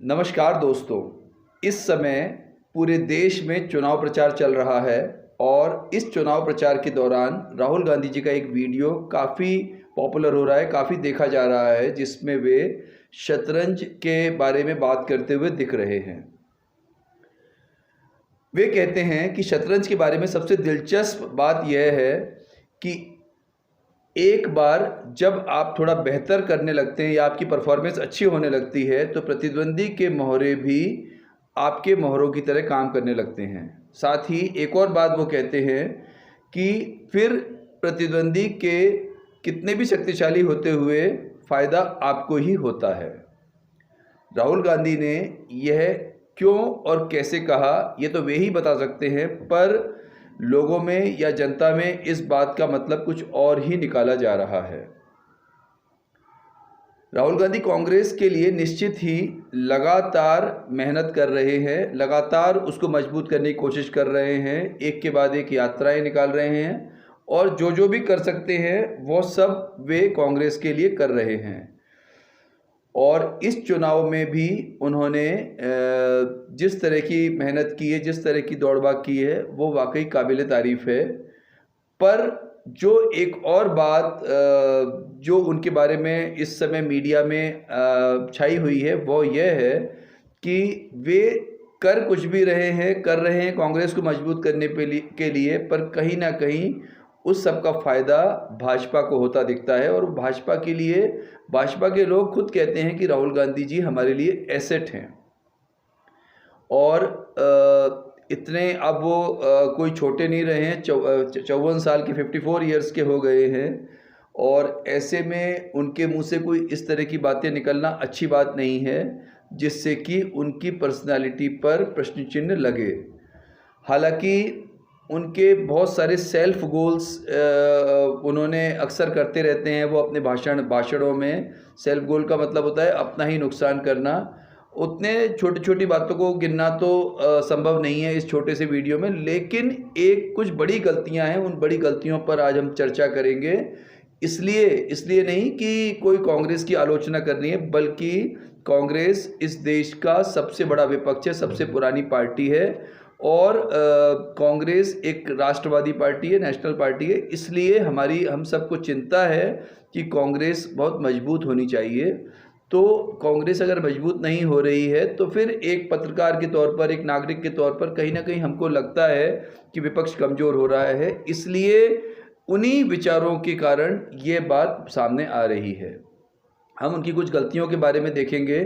नमस्कार दोस्तों। इस समय पूरे देश में चुनाव प्रचार चल रहा है और इस चुनाव प्रचार के दौरान राहुल गांधी जी का एक वीडियो काफ़ी पॉपुलर हो रहा है, काफ़ी देखा जा रहा है, जिसमें वे शतरंज के बारे में बात करते हुए दिख रहे हैं। वे कहते हैं कि शतरंज के बारे में सबसे दिलचस्प बात यह है कि एक बार जब आप थोड़ा बेहतर करने लगते हैं या आपकी परफॉर्मेंस अच्छी होने लगती है तो प्रतिद्वंदी के मोहरे भी आपके मोहरों की तरह काम करने लगते हैं। साथ ही एक और बात वो कहते हैं कि फिर प्रतिद्वंदी के कितने भी शक्तिशाली होते हुए फ़ायदा आपको ही होता है। राहुल गांधी ने यह क्यों और कैसे कहा, ये तो वे ही बता सकते हैं, पर लोगों में या जनता में इस बात का मतलब कुछ और ही निकाला जा रहा है। राहुल गांधी कांग्रेस के लिए निश्चित ही लगातार मेहनत कर रहे हैं, लगातार उसको मजबूत करने की कोशिश कर रहे हैं, एक के बाद एक यात्राएं निकाल रहे हैं और जो भी कर सकते हैं वो सब वे कांग्रेस के लिए कर रहे हैं। और इस चुनाव में भी उन्होंने जिस तरह की मेहनत की है, जिस तरह की दौड़-भाग की है, वो वाकई काबिल तारीफ़ है। पर जो एक और बात जो उनके बारे में इस समय मीडिया में छाई हुई है वो यह है कि वे कर कुछ भी रहे हैं, कर रहे हैं कांग्रेस को मजबूत करने के लिए, पर कहीं ना कहीं उस सब का फ़ायदा भाजपा को होता दिखता है। और भाजपा के लिए भाजपा के लोग खुद कहते हैं कि राहुल गांधी जी हमारे लिए एसेट हैं। और इतने अब वो कोई छोटे नहीं रहे हैं, 54 साल के 54 ईयर्स के हो गए हैं और ऐसे में उनके मुंह से कोई इस तरह की बातें निकलना अच्छी बात नहीं है जिससे कि उनकी पर्सनालिटी पर प्रश्न चिन्ह लगे। हालांकि उनके बहुत सारे सेल्फ गोल्स उन्होंने अक्सर करते रहते हैं। वो अपने भाषणों में सेल्फ गोल का मतलब होता है अपना ही नुकसान करना। उतने छोटी छोटी बातों को गिनना तो संभव नहीं है इस छोटे से वीडियो में, लेकिन एक कुछ बड़ी गलतियां हैं, उन बड़ी गलतियों पर आज हम चर्चा करेंगे। इसलिए नहीं कि कोई कांग्रेस की आलोचना करनी है, बल्कि कांग्रेस इस देश का सबसे बड़ा विपक्ष है, सबसे पुरानी पार्टी है और कांग्रेस एक राष्ट्रवादी पार्टी है, नेशनल पार्टी है। इसलिए हम सबको चिंता है कि कांग्रेस बहुत मजबूत होनी चाहिए। तो कांग्रेस अगर मजबूत नहीं हो रही है तो फिर एक पत्रकार के तौर पर, एक नागरिक के तौर पर कहीं ना कहीं हमको लगता है कि विपक्ष कमज़ोर हो रहा है। इसलिए उन्हीं विचारों के कारण ये बात सामने आ रही है। हम उनकी कुछ गलतियों के बारे में देखेंगे।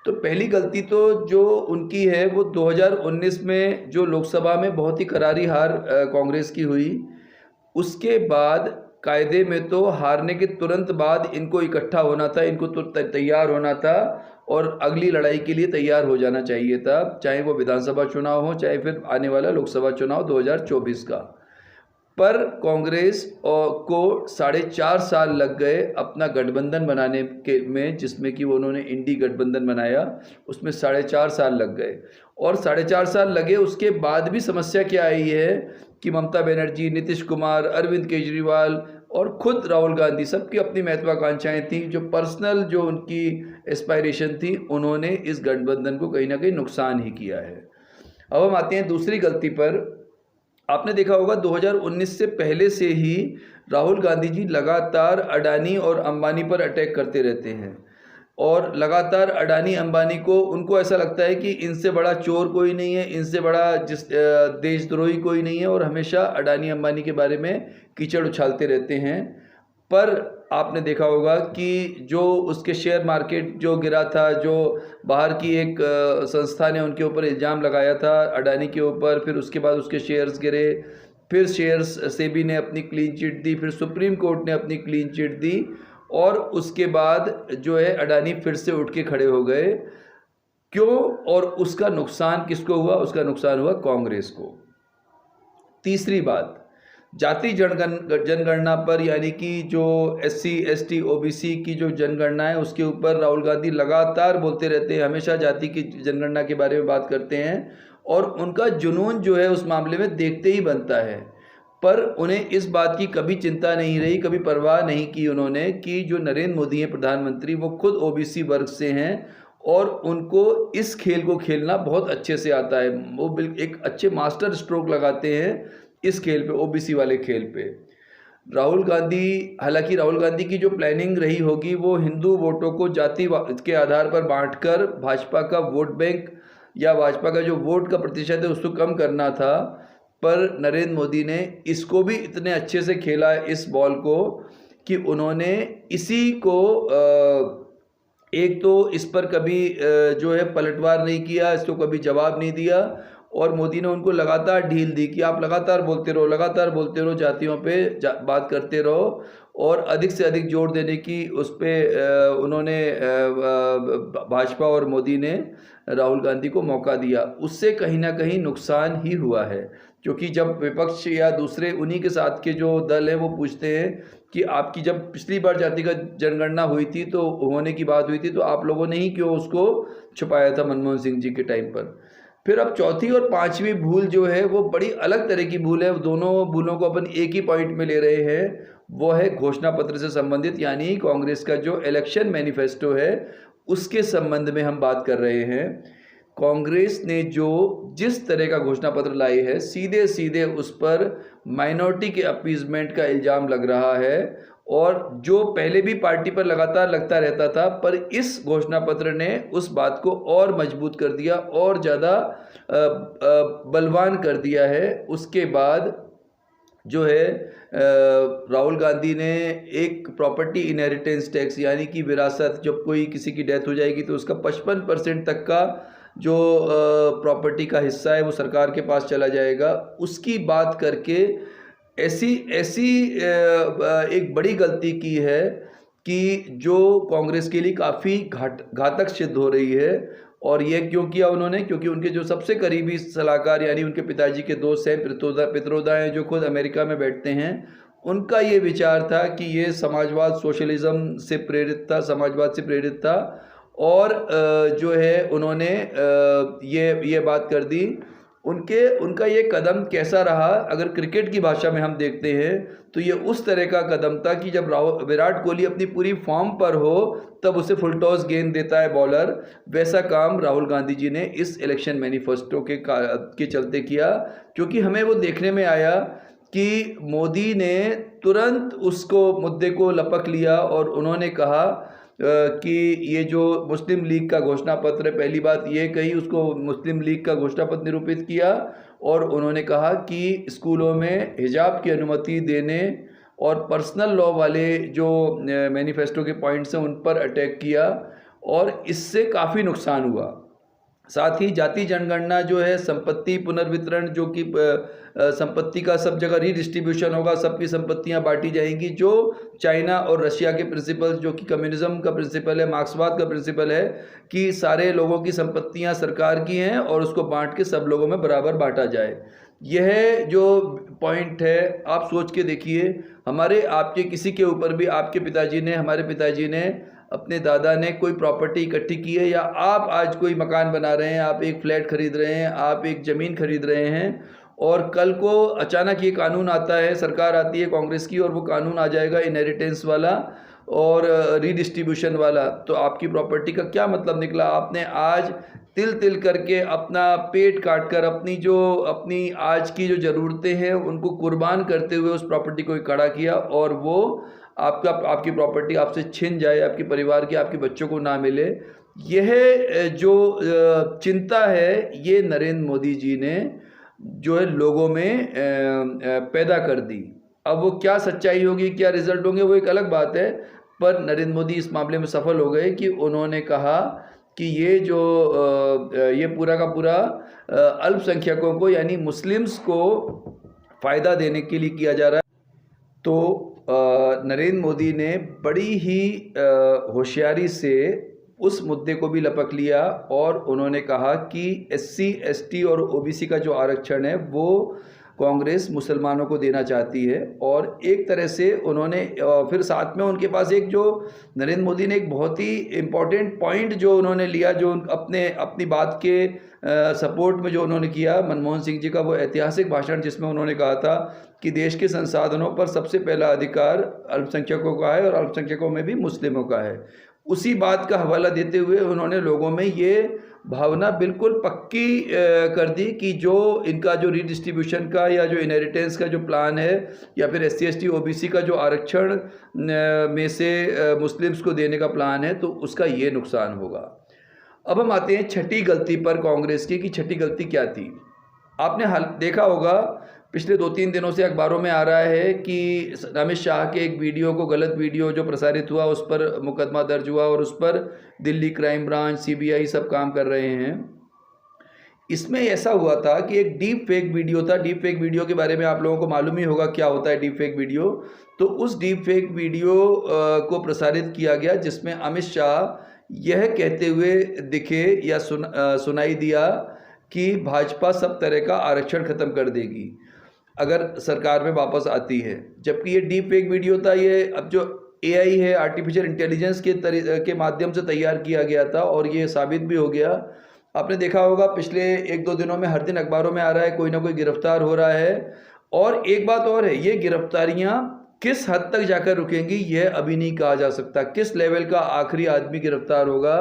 तो पहली गलती तो जो उनकी है वो 2019 में जो लोकसभा में बहुत ही करारी हार कांग्रेस की हुई, उसके बाद कायदे में तो हारने के तुरंत बाद इनको इकट्ठा होना था, इनको तो तैयार होना था और अगली लड़ाई के लिए तैयार हो जाना चाहिए था, चाहे वो विधानसभा चुनाव हो, चाहे फिर आने वाला लोकसभा चुनाव 2024 का। पर कांग्रेस को 4.5 साल लग गए अपना गठबंधन बनाने के में, जिसमें कि उन्होंने इंडी गठबंधन बनाया, उसमें 4.5 साल लग गए। और 4.5 साल लगे उसके बाद भी समस्या क्या आई है कि ममता बनर्जी, नीतीश कुमार, अरविंद केजरीवाल और खुद राहुल गांधी, सबकी अपनी महत्वाकांक्षाएं थी, जो पर्सनल जो उनकी एस्पायरेशन थी, उन्होंने इस गठबंधन को कहीं ना कहीं नुकसान ही किया है। अब हम आते हैं दूसरी गलती पर। आपने देखा होगा 2019 से पहले से ही राहुल गांधी जी लगातार अडानी और अंबानी पर अटैक करते रहते हैं और लगातार अडानी अंबानी को, उनको ऐसा लगता है कि इनसे बड़ा चोर कोई नहीं है, इनसे बड़ा देशद्रोही कोई नहीं है, और हमेशा अडानी अंबानी के बारे में कीचड़ उछालते रहते हैं। पर आपने देखा होगा कि जो उसके शेयर मार्केट जो गिरा था, जो बाहर की एक संस्था ने उनके ऊपर इल्ज़ाम लगाया था अडानी के ऊपर, फिर उसके बाद उसके शेयर्स गिरे, फिर शेयर्स सेबी ने अपनी क्लीन चिट दी, फिर सुप्रीम कोर्ट ने अपनी क्लीन चिट दी और उसके बाद जो है अडानी फिर से उठ के खड़े हो गए। क्यों? और उसका नुकसान किसको हुआ? उसका नुकसान हुआ कांग्रेस को। तीसरी बात, जाति जनगणना पर, यानी कि जो SC ST OBC की जो जनगणना है उसके ऊपर राहुल गांधी लगातार बोलते रहते हैं, हमेशा जाति की जनगणना के बारे में बात करते हैं और उनका जुनून जो है उस मामले में देखते ही बनता है। पर उन्हें इस बात की कभी चिंता नहीं रही, कभी परवाह नहीं की उन्होंने कि जो नरेंद्र मोदी हैं प्रधानमंत्री, वो खुद OBC वर्ग से हैं और उनको इस खेल को खेलना बहुत अच्छे से आता है। वो एक अच्छे मास्टर स्ट्रोक लगाते हैं इस खेल पे, ओबीसी वाले खेल पे। राहुल गांधी, हालांकि राहुल गांधी की जो प्लानिंग रही होगी वो हिंदू वोटों को जाति के आधार पर बांटकर भाजपा का वोट बैंक या भाजपा का जो वोट का प्रतिशत है उसको कम करना था, पर नरेंद्र मोदी ने इसको भी इतने अच्छे से खेला इस बॉल को कि उन्होंने इसी को एक तो इस पर कभी जो है पलटवार नहीं किया, इसको कभी जवाब नहीं दिया, और मोदी ने उनको लगातार ढील दी कि आप लगातार बोलते रहो, लगातार बोलते रहो, जातियों पे बात करते रहो, और अधिक से अधिक जोर देने की उस पर उन्होंने भाजपा और मोदी ने राहुल गांधी को मौका दिया। उससे कहीं ना कहीं नुकसान ही हुआ है, क्योंकि जब विपक्ष या दूसरे उन्हीं के साथ के जो दल हैं वो पूछते हैं कि आपकी जब पिछली बार जातिगत जनगणना हुई थी तो होने की बात हुई थी तो आप लोगों ने ही क्यों उसको छुपाया था मनमोहन सिंह जी के टाइम पर। फिर अब चौथी और पांचवी भूल जो है वो बड़ी अलग तरह की भूल है, दोनों भूलों को अपन एक ही पॉइंट में ले रहे हैं। वो है घोषणा पत्र से संबंधित, यानी कांग्रेस का जो इलेक्शन मैनिफेस्टो है उसके संबंध में हम बात कर रहे हैं। कांग्रेस ने जो जिस तरह का घोषणा पत्र लाई है, सीधे सीधे उस पर माइनॉरिटी के अपीजमेंट का इल्ज़ाम लग रहा है, और जो पहले भी पार्टी पर लगातार लगता रहता था, पर इस घोषणा पत्र ने उस बात को और मजबूत कर दिया और ज़्यादा बलवान कर दिया है। उसके बाद जो है राहुल गांधी ने एक प्रॉपर्टी इनहेरिटेंस टैक्स, यानी कि विरासत, जब कोई किसी की डेथ हो जाएगी तो उसका 55% तक का जो प्रॉपर्टी का हिस्सा है वो सरकार के पास चला जाएगा, उसकी बात करके ऐसी एक बड़ी गलती की है कि जो कांग्रेस के लिए काफ़ी घातक सिद्ध हो रही है। और ये क्यों किया उन्होंने? क्योंकि उनके जो सबसे करीबी सलाहकार यानी उनके पिताजी के दोस्त हैं पित्रोदा हैं, जो खुद अमेरिका में बैठते हैं, उनका ये विचार था कि ये समाजवाद, सोशलिज्म से प्रेरित था, समाजवाद से प्रेरित था, और जो है उन्होंने ये बात कर दी। उनका ये कदम कैसा रहा, अगर क्रिकेट की भाषा में हम देखते हैं तो ये उस तरह का कदम था कि जब विराट कोहली अपनी पूरी फॉर्म पर हो तब उसे फुल टॉस गेंद देता है बॉलर, वैसा काम राहुल गांधी जी ने इस इलेक्शन मैनिफेस्टो के चलते किया। क्योंकि हमें वो देखने में आया कि मोदी ने तुरंत उसको मुद्दे को लपक लिया और उन्होंने कहा कि ये जो मुस्लिम लीग का घोषणा पत्र है, पहली बात ये कही, उसको मुस्लिम लीग का घोषणा पत्र निरूपित किया, और उन्होंने कहा कि स्कूलों में हिजाब की अनुमति देने और पर्सनल लॉ वाले जो मैनिफेस्टो के पॉइंट्स हैं उन पर अटैक किया, और इससे काफ़ी नुकसान हुआ। साथ ही जाति जनगणना जो है, संपत्ति पुनर्वितरण, जो कि संपत्ति का सब जगह रीडिस्ट्रीब्यूशन होगा, सबकी संपत्तियां बांटी जाएंगी, जो चाइना और रशिया के प्रिंसिपल, जो कि कम्युनिज्म का प्रिंसिपल है, मार्क्सवाद का प्रिंसिपल है, कि सारे लोगों की संपत्तियां सरकार की हैं और उसको बांट के सब लोगों में बराबर बांटा जाए। यह जो पॉइंट है आप सोच के देखिए, हमारे आपके किसी के ऊपर भी, आपके पिताजी ने, हमारे पिताजी ने, अपने दादा ने कोई प्रॉपर्टी इकट्ठी की है, या आप आज कोई मकान बना रहे हैं, आप एक फ्लैट खरीद रहे हैं, आप एक ज़मीन खरीद रहे हैं, और कल को अचानक ये कानून आता है, सरकार आती है कांग्रेस की, और वो कानून आ जाएगा इनहेरिटेंस वाला और रीडिस्ट्रीब्यूशन वाला, तो आपकी प्रॉपर्टी का क्या मतलब निकला? आपने आज तिल तिल करके अपना पेट काट कर अपनी आज की जो ज़रूरतें हैं उनको कुर्बान करते हुए उस प्रॉपर्टी को इकट्ठा किया, और वो आपकी प्रॉपर्टी आपसे छिन जाए, आपके परिवार की, आपके बच्चों को ना मिले। यह जो चिंता है ये नरेंद्र मोदी जी ने जो है लोगों में पैदा कर दी। अब वो क्या सच्चाई होगी, क्या रिजल्ट होंगे, वो एक अलग बात है, पर नरेंद्र मोदी इस मामले में सफल हो गए कि उन्होंने कहा कि ये जो ये पूरा का पूरा अल्पसंख्यकों को यानी मुस्लिम्स को फ़ायदा देने के लिए किया जा रहा है। तो नरेंद्र मोदी ने बड़ी ही होशियारी से उस मुद्दे को भी लपक लिया, और उन्होंने कहा कि SC ST और OBC का जो आरक्षण है वो कांग्रेस मुसलमानों को देना चाहती है। और एक तरह से उन्होंने फिर साथ में उनके पास एक जो नरेंद्र मोदी ने एक बहुत ही इम्पॉर्टेंट पॉइंट जो उन्होंने लिया, जो अपनी बात के सपोर्ट में जो उन्होंने किया, मनमोहन सिंह जी का वो ऐतिहासिक भाषण, जिसमें उन्होंने कहा था कि देश के संसाधनों पर सबसे पहला अधिकार अल्पसंख्यकों का है और अल्पसंख्यकों में भी मुस्लिमों का है। उसी बात का हवाला देते हुए उन्होंने लोगों में ये भावना बिल्कुल पक्की कर दी कि जो इनका जो रीडिस्ट्रीब्यूशन का या जो इनहेरिटेंस का जो प्लान है या फिर SC ST OBC का जो आरक्षण में से मुस्लिम्स को देने का प्लान है, तो उसका ये नुकसान होगा। अब हम आते हैं छठी गलती पर कांग्रेस की, कि छठी गलती क्या थी। आपने हाल देखा होगा, पिछले 2-3 दिनों से अखबारों में आ रहा है कि अमित शाह के एक वीडियो को, गलत वीडियो जो प्रसारित हुआ, उस पर मुकदमा दर्ज हुआ और उस पर दिल्ली क्राइम ब्रांच, CBI सब काम कर रहे हैं। इसमें ऐसा हुआ था कि एक डीप फेक वीडियो था। डीप फेक वीडियो के बारे में आप लोगों को मालूम ही होगा क्या होता है डीप फेक वीडियो। तो उस डीप फेक वीडियो को प्रसारित किया गया, जिसमें अमित शाह यह कहते हुए दिखे या सुनाई दिया कि भाजपा सब तरह का आरक्षण खत्म कर देगी अगर सरकार में वापस आती है। जबकि ये डीप फेक वीडियो था, ये अब जो AI है, आर्टिफिशियल इंटेलिजेंस के माध्यम से तैयार किया गया था और ये साबित भी हो गया। आपने देखा होगा पिछले 1-2 दिनों में हर दिन अखबारों में आ रहा है, कोई ना कोई गिरफ्तार हो रहा है। और एक बात और है, ये गिरफ्तारियां किस हद तक जाकर रुकेंगी यह अभी नहीं कहा जा सकता। किस लेवल का आखिरी आदमी गिरफ्तार होगा,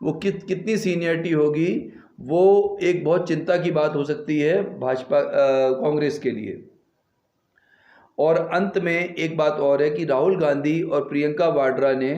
वो कितनी सीनियरिटी होगी, वो एक बहुत चिंता की बात हो सकती है भाजपा कांग्रेस के लिए। और अंत में एक बात और है कि राहुल गांधी और प्रियंका वाड्रा ने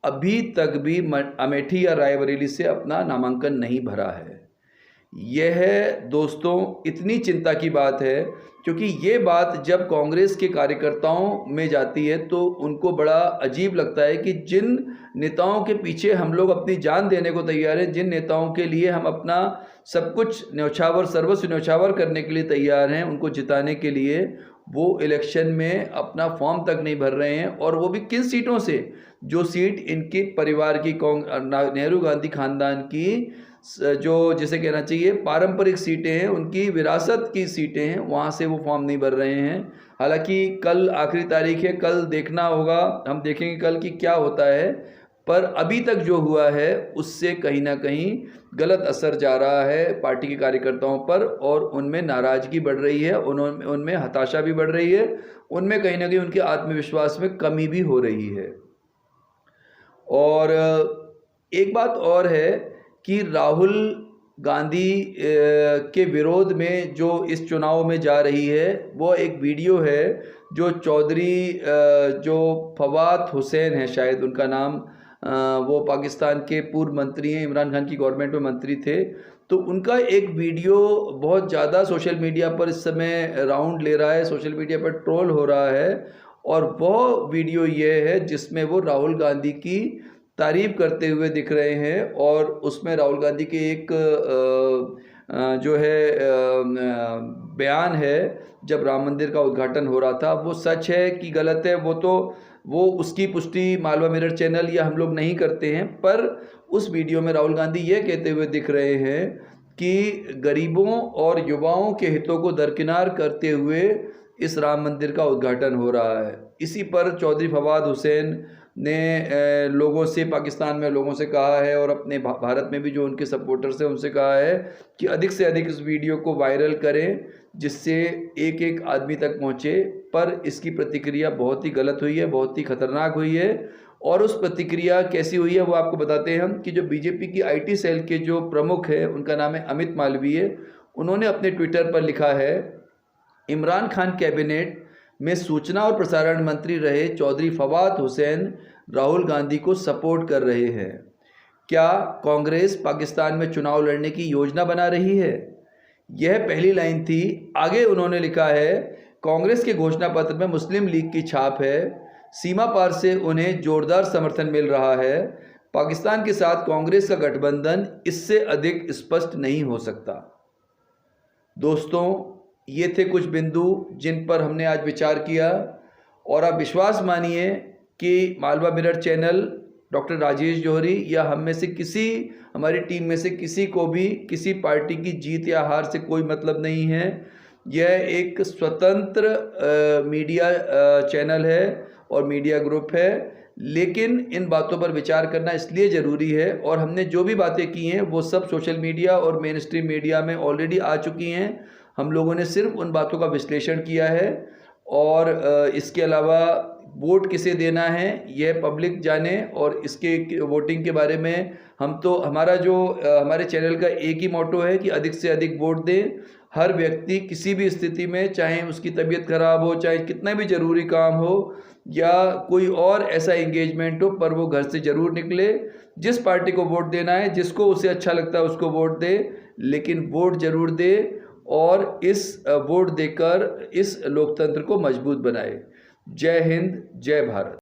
अभी तक भी अमेठी या रायबरेली से अपना नामांकन नहीं भरा है। यह दोस्तों इतनी चिंता की बात है, क्योंकि ये बात जब कांग्रेस के कार्यकर्ताओं में जाती है तो उनको बड़ा अजीब लगता है कि जिन नेताओं के पीछे हम लोग अपनी जान देने को तैयार हैं, जिन नेताओं के लिए हम अपना सब कुछ न्यौछावर, सर्वस्व न्यौछावर करने के लिए तैयार हैं, उनको जिताने के लिए, वो इलेक्शन में अपना फॉर्म तक नहीं भर रहे हैं। और वो भी किन सीटों से, जो सीट इनके परिवार की, नेहरू गांधी खानदान की, जो जिसे कहना चाहिए पारंपरिक सीटें हैं, उनकी विरासत की सीटें हैं, वहाँ से वो फॉर्म नहीं भर रहे हैं। हालांकि कल आखिरी तारीख है, कल देखना होगा, हम देखेंगे कल की क्या होता है। पर अभी तक जो हुआ है उससे कहीं ना कहीं गलत असर जा रहा है पार्टी के कार्यकर्ताओं पर, और उनमें नाराज़गी बढ़ रही है, उनमें हताशा भी बढ़ रही है, उनमें कहीं ना कहीं उनके आत्मविश्वास में कमी भी हो रही है। और एक बात और है कि राहुल गांधी के विरोध में जो इस चुनाव में जा रही है, वो एक वीडियो है जो चौधरी जो फवाद हुसैन है, शायद उनका नाम, वो पाकिस्तान के पूर्व मंत्री हैं, इमरान खान की गवर्नमेंट में मंत्री थे। तो उनका एक वीडियो बहुत ज़्यादा सोशल मीडिया पर इस समय राउंड ले रहा है, सोशल मीडिया पर ट्रोल हो रहा है। और वो वीडियो ये है जिसमें वो राहुल गांधी की तारीफ़ करते हुए दिख रहे हैं, और उसमें राहुल गांधी के एक जो है बयान है जब राम मंदिर का उद्घाटन हो रहा था, वो सच है कि गलत है वो उसकी पुष्टि मालवा मिरर चैनल या हम लोग नहीं करते हैं। पर उस वीडियो में राहुल गांधी ये कहते हुए दिख रहे हैं कि गरीबों और युवाओं के हितों को दरकिनार करते हुए इस राम मंदिर का उद्घाटन हो रहा है। इसी पर चौधरी फवाद हुसैन ने लोगों से, पाकिस्तान में लोगों से कहा है, और अपने भारत में भी जो उनके सपोर्टर्स हैं उनसे कहा है कि अधिक से अधिक इस वीडियो को वायरल करें, जिससे एक एक आदमी तक पहुंचे। पर इसकी प्रतिक्रिया बहुत ही गलत हुई है, बहुत ही खतरनाक हुई है। और उस प्रतिक्रिया कैसी हुई है वो आपको बताते हैं हम, कि जो बीजेपी की IT सेल के जो प्रमुख है, उनका नाम है अमित मालवीय, उन्होंने अपने ट्विटर पर लिखा है, इमरान खान कैबिनेट में सूचना और प्रसारण मंत्री रहे चौधरी फवाद हुसैन राहुल गांधी को सपोर्ट कर रहे हैं। क्या कांग्रेस पाकिस्तान में चुनाव लड़ने की योजना बना रही है? यह पहली लाइन थी। आगे उन्होंने लिखा है, कांग्रेस के घोषणा पत्र में मुस्लिम लीग की छाप है, सीमा पार से उन्हें जोरदार समर्थन मिल रहा है। पाकिस्तान के साथ कांग्रेस का गठबंधन इससे अधिक स्पष्ट नहीं हो सकता। दोस्तों, ये थे कुछ बिंदु जिन पर हमने आज विचार किया, और आप विश्वास मानिए कि Malwa mirror channel, doctor Rajesh Johri या हम में से किसी, हमारी टीम में से किसी को भी किसी पार्टी की जीत या हार से कोई मतलब नहीं है। यह एक स्वतंत्र मीडिया चैनल है और मीडिया ग्रुप है, लेकिन इन बातों पर विचार करना इसलिए ज़रूरी है, और हमने जो भी बातें की हैं वो सब सोशल मीडिया और मेन स्ट्रीम मीडिया में ऑलरेडी आ चुकी हैं। हम लोगों ने सिर्फ उन बातों का विश्लेषण किया है, और इसके अलावा वोट किसे देना है यह पब्लिक जाने, और इसके वोटिंग के बारे में हमारा जो हमारे चैनल का एक ही मोटो है कि अधिक से अधिक वोट दें। हर व्यक्ति किसी भी स्थिति में, चाहे उसकी तबीयत खराब हो, चाहे कितना भी ज़रूरी काम हो या कोई और ऐसा एंगेजमेंट हो, पर वो घर से ज़रूर निकले। जिस पार्टी को वोट देना है, जिसको उसे अच्छा लगता है उसको वोट दे, लेकिन वोट ज़रूर दे और इस वोट देकर इस लोकतंत्र को मजबूत बनाए। जय हिंद, जय भारत।